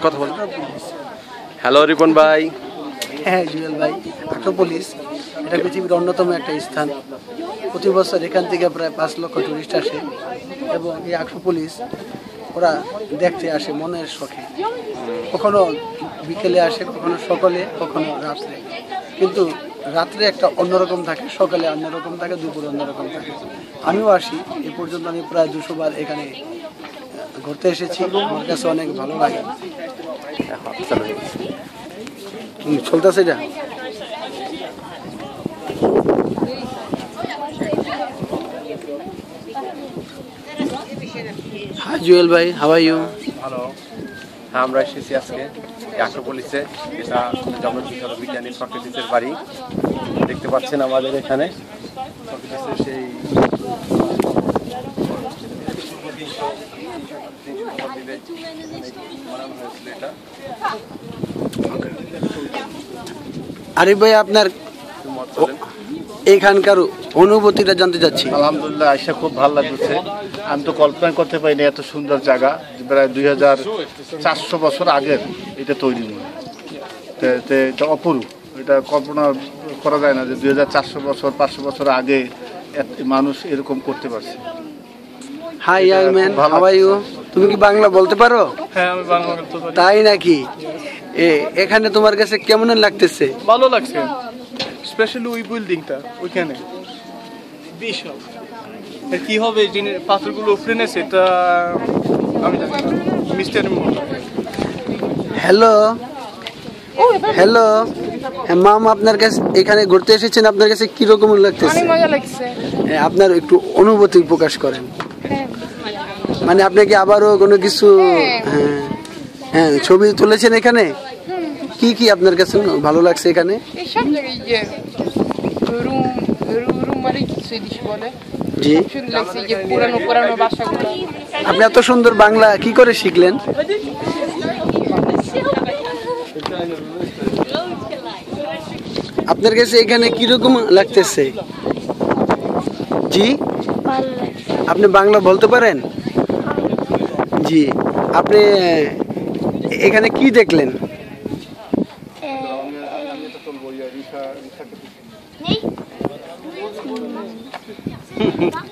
কথা বল। হ্যালো রিপন ভাই। হ্যাঁ জুয়েল ভাই, আক্রোপলিস এটা পৃথিবীর অন্যতম একটা স্থান। প্রতি বছর এখান থেকে প্রায় 5 লক্ষ টুরিস্ট আসে এবং এই আক্রোপলিস ওরা দেখতে আসে মনের শখে। কখনো বিকেলে আসে, কখনো সকালে, কখনো রাত্রে। কিন্তু রাত্রে একটা অন্যরকম থাকে, সকালে অন্যরকম থাকে, দুপুরে অন্যরকম থাকে। আমিও আসি, এ পর্যন্ত আমি প্রায় 200 বার এখানে ঘুরতে এসেছি। আমার কাছে অনেক ভালো লাগে। চলতেছে এটা। হাই জুয়েল ভাই, হাউ আর ইউ? হ্যালো। হ্যাঁ, আমরা এসেছি আজকে আক্রোপলিসে, যেটা জনবিখ্যাত বিজ্ঞানী সক্রেটিসের বাড়ি। দেখতে পাচ্ছেন আমাদের এখানে সক্রেটিসের সেই আরিফ ভাই, আপনার এখানকার অনুভূতিটা জানতে চাচ্ছি। আলহামদুলিল্লাহ, আইসা খুব ভালো লাগছে। আমি তো কল্পনা করতে পারিনি এত সুন্দর জায়গা। প্রায় 2400 বছর আগের এটা তৈরি হয়, এটা অপরূপ। এটা কল্পনা করা যায় না যে 2400 বছর 500 বছর আগে মানুষ এরকম করতে পারছে। Hi young man, how are you? তুমি কি বাংলা বলতে পারো? হ্যাঁ, আমি বাংলা বলতে পারি। তাই নাকি? এখানে তোমার কাছে কেমন লাগতেছে? ভালো লাগছে, স্পেশালি ওই বিল্ডিংটা ওইখানে বিশাল। কি হবে পাথরগুলো উপরে নেছে এটা আমি জানি না, মিস্টার হ্যালো হ্যালো, হ্যাঁ মাম, আপনার কাছে এখানে ঘুরতে এসেছেন, আপনার কাছে কিরকম লাগতেছে? অনেক মজা লাগছে। আপনার একটু অনুভূতি প্রকাশ করেন। মানে আপনি কি আবারও কোনো কিছু হ্যাঁ হ্যাঁ ছবি তুলেছেন এখানে? কি কি আপনার কাছে ভালো লাগছে এখানে? এই সব জায়গায় যে রুম মানে কিছু দিশ বলে জি, সুন্দর লাগছে যে পুরানো পুরানো বাসাগুলো। আপনি এত সুন্দর বাংলা কি করে শিখলেন? আপনার কাছে এখানে কিরকম লাগতেছে? জি, আপনি বাংলা বলতে পারেন? জি, আপনি এখানে কি দেখলেন?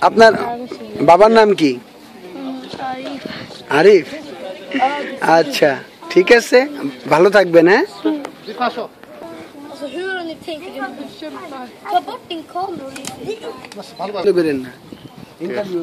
আপনার বাবার নাম কি? আরিফ। আচ্ছা, ঠিক আছে, ভালো থাকবেন। হ্যাঁ, Alltså hur har ni tänkt? Ta bort din kamera. বেরেন না। ইন্টারভিউ